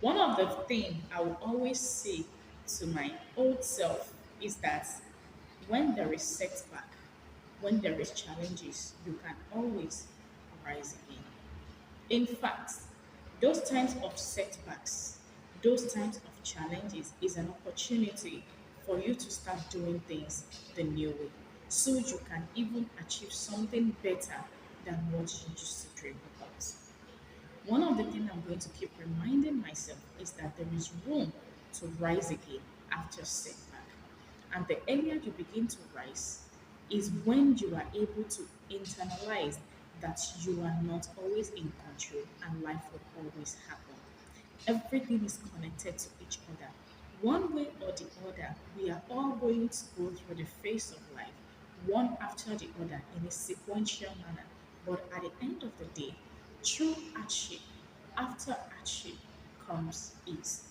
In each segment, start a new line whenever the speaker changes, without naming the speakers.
One of the things I will always say to my old self is that when there is setback, when there is challenges, you can always rise again. In fact, those times of setbacks, those times of challenges is an opportunity for you to start doing things the new way so you can even achieve something better than what you used to dream about. One of the things I'm going to keep reminding myself is that there is room to rise again after setback. And the earlier you begin to rise is when you are able to internalize that you are not always in control and life will always happen. Everything is connected to each other. One way or the other, we are all going to go through the phase of life, one after the other, in a sequential manner. But at the end of the day, through hardship, after hardship comes ease.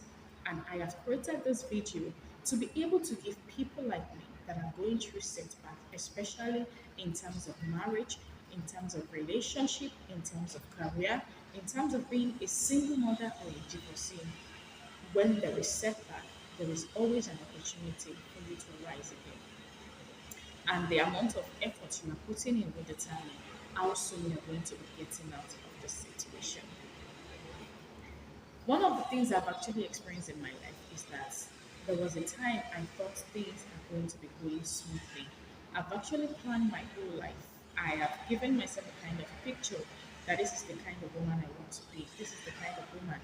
And I have created this video to be able to give people like me that are going through setbacks, especially in terms of marriage, in terms of relationship, in terms of career, in terms of being a single mother or a divorcee. When there is setback, there is always an opportunity for you to rise again. And the amount of effort you are putting in will determine how soon you are going to be getting out of the situation. One of the things I've actually experienced in my life is that there was a time I thought things are going to be going smoothly. I've actually planned my whole life. I have given myself a kind of picture that this is the kind of woman I want to be. This is the kind of woman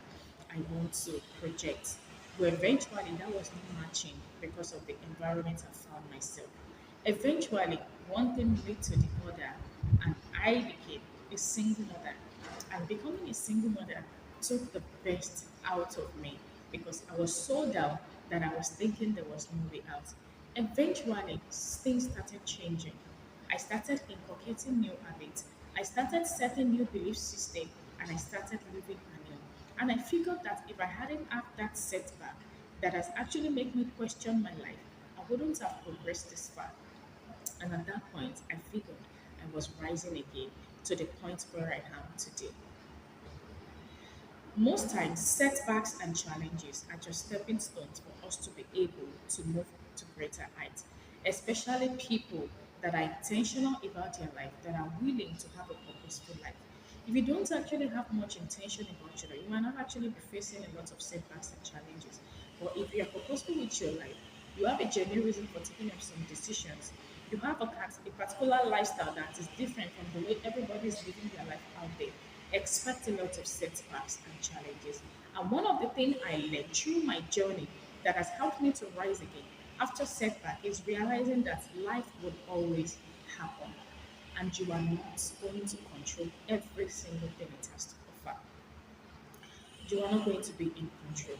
I want to project. But eventually that was not matching because of the environment I found myself. Eventually, one thing led to the other, and I became a single mother. And becoming a single mother took the best out of me because I was so down that I was thinking there was no way out. Eventually, things started changing. I started inculcating new habits. I started setting new belief system, and I started living anew. And I figured that if I hadn't had that setback that has actually made me question my life, I wouldn't have progressed this far. And at that point, I figured I was rising again to the point where I am today. Most times, setbacks and challenges are just stepping stones for us to be able to move to greater heights, especially people that are intentional about their life, that are willing to have a purposeful life. If you don't actually have much intention about your life, you might not actually be facing a lot of setbacks and challenges. But if you are purposeful with your life, you have a genuine reason for taking up some decisions. You have a particular lifestyle that is different from the way everybody is living their life out there. Expect a lot of setbacks and challenges. And one of the things I learned through my journey that has helped me to rise again after setback is realizing that life will always happen and you are not going to control every single thing it has to offer. You are not going to be in control.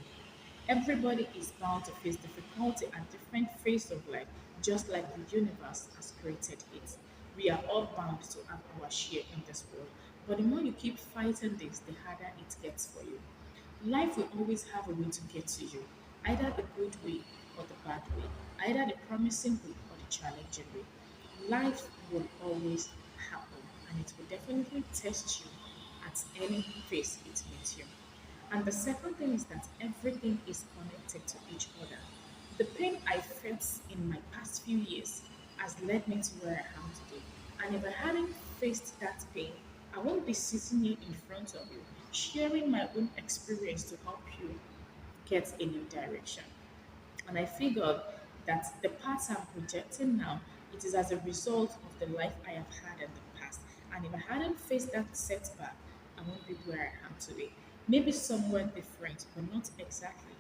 Everybody is bound to face difficulty at different phases of life, just like the universe has created it. We are all bound to have our share in this world. But the more you keep fighting this, the harder it gets for you. Life will always have a way to get to you, either the good way or the bad way, either the promising way or the challenging way. Life will always happen and it will definitely test you at any phase it meets you. And the second thing is that everything is connected to each other. The pain I felt in my past few years has led me to where I am today. And if I hadn't faced that pain, I won't be sitting here in front of you, sharing my own experience to help you get a new direction. And I figured that the path I'm projecting now, it is as a result of the life I have had in the past. And if I hadn't faced that setback, I won't be where I am today. Maybe somewhere different, but not exactly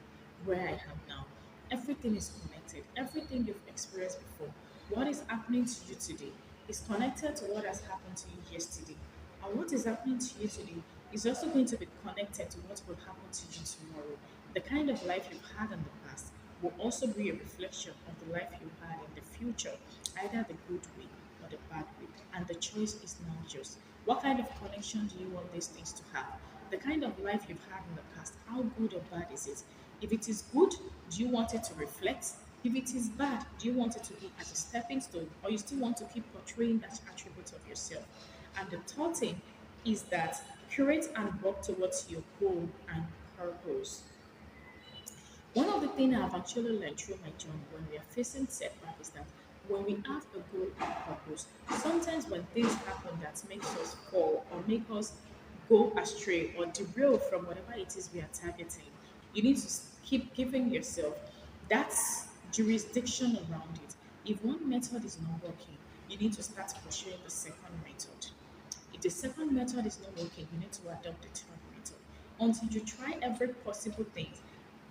where I am now. Everything is connected. Everything you've experienced before, what is happening to you today, is connected to what has happened to you yesterday. And what is happening to you today is also going to be connected to what will happen to you tomorrow. The kind of life you've had in the past will also be a reflection of the life you had in the future, either the good way or the bad way. And the choice is now yours. What kind of connection do you want these things to have? The kind of life you've had in the past, how good or bad is it? If it is good, do you want it to reflect? If it is bad, do you want it to be as a stepping stone, or you still want to keep portraying that attribute of yourself? And the third thing is that curate and work towards your goal and purpose. One of the things I've actually learned through my journey when we are facing setback is that when we have a goal and purpose, sometimes when things happen that makes us fall or make us go astray or derail from whatever it is we are targeting, you need to keep giving yourself that jurisdiction around it. If one method is not working, you need to start pursuing the second method. If the second method is not working, you need to adopt the third method until you try every possible thing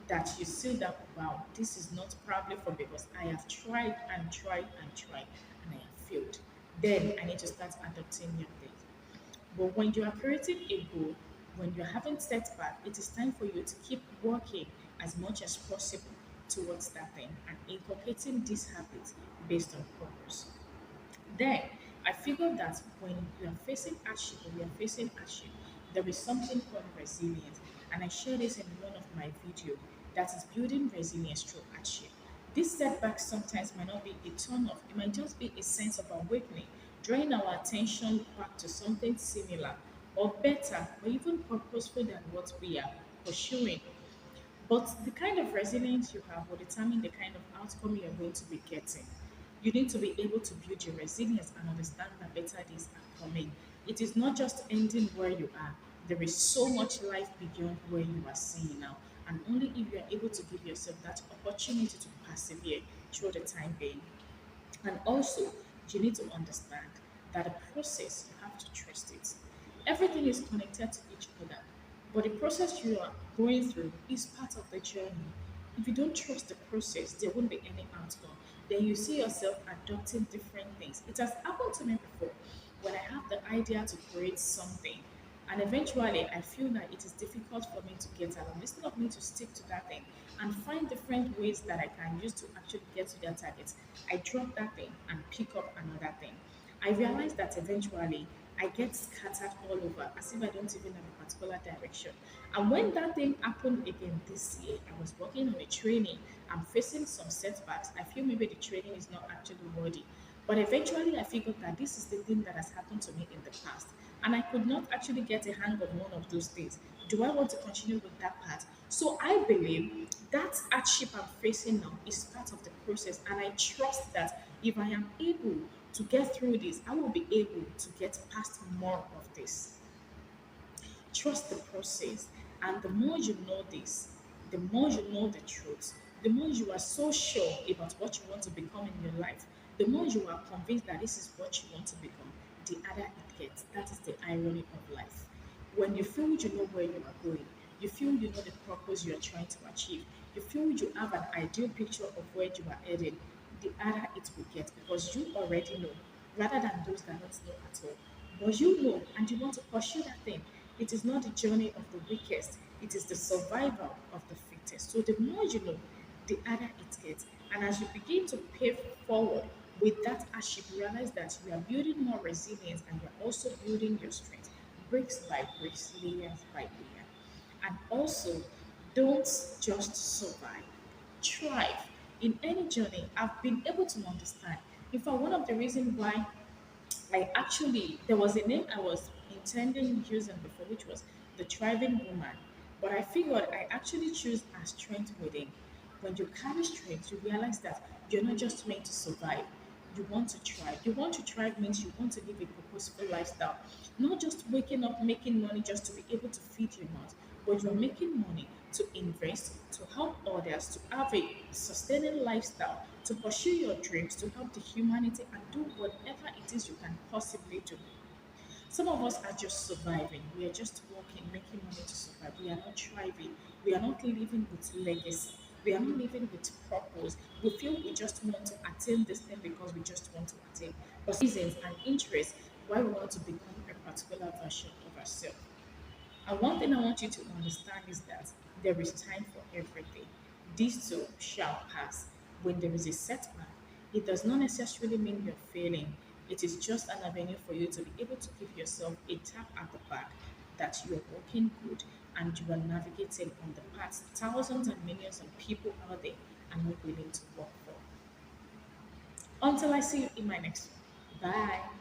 that you see that wow, this is not probably for me because I have tried and tried and tried and I have failed. Then I need to start adopting new things. But when you are creating a goal, when you're having setback, it is time for you to keep working as much as possible towards that thing and inculcating these habits based on purpose. Then I figured that when you are facing hardship, when you are facing hardship, there is something called resilience. And I share this in one of my videos that is building resilience through hardship. This setback sometimes might not be a turn off, it might just be a sense of awakening, drawing our attention back to something similar or better or even purposeful than what we are pursuing. But the kind of resilience you have will determine the kind of outcome you're going to be getting. You need to be able to build your resilience and understand that better days are coming. It is not just ending where you are, there is so much life beyond where you are seeing now. And only if you are able to give yourself that opportunity to persevere through the time being. And also, you need to understand that the process, you have to trust it. Everything is connected to each other, but the process you are going through is part of the journey. If you don't trust the process, there won't be any outcome. Then you see yourself adopting different things. It has happened to me before when I have the idea to create something and eventually, I feel that it is difficult for me to get along. Instead of me to stick to that thing and find different ways that I can use to actually get to that target, I drop that thing and pick up another thing. I realize that eventually I get scattered all over as if I don't even have a particular direction. And when that thing happened again this year, I was working on a training. I'm facing some setbacks. I feel maybe the training is not actually worthy. But eventually, I figured that this is the thing that has happened to me in the past. And I could not actually get a hang of one of those things. Do I want to continue with that part? So I believe that hardship I'm facing now is part of the process. And I trust that if I am able to get through this, I will be able to get past more of this. Trust the process. And the more you know this, the more you know the truth, the more you are so sure about what you want to become in your life, the more you are convinced that this is what you want to become, the harder it gets. That is the irony of life. When you feel you know where you are going, you feel you know the purpose you are trying to achieve, you feel you have an ideal picture of where you are headed, the harder it will get because you already know rather than those that don't know at all. But you know and you want to pursue that thing. It is not the journey of the weakest, it is the survival of the fittest. So the more you know, the harder it gets. And as you begin to pave forward with that hardship, you realize that you are building more resilience and you're also building your strength, bricks by bricks, layers by layer. And also, don't just survive, thrive. In any journey, I've been able to understand. In fact, one of the reasons why there was a name I was intending using before, which was the thriving woman. But I figured I actually choose as strength within. When you carry strength, you realize that you're not just meant to survive. You want to thrive. You want to thrive means you want to live a purposeful lifestyle. Not just waking up making money just to be able to feed your mouth, but you're making money to invest, to help others, to have a sustaining lifestyle, to pursue your dreams, to help the humanity, and do whatever it is you can possibly do. Some of us are just surviving. We are just working, making money to survive. We are not thriving. We are not living with legacy. We are not living with purpose. We feel we just want to attain this thing because we just want to attain. But reasons and interests why we want to become a particular version of ourselves. And one thing I want you to understand is that there is time for everything. This too shall pass. When there is a setback, it does not necessarily mean you're failing. It is just an avenue for you to be able to give yourself a tap at the back that you are working good and you are navigating on the path thousands and millions of people out there are not willing to work for. Until I see you in my next one. Bye.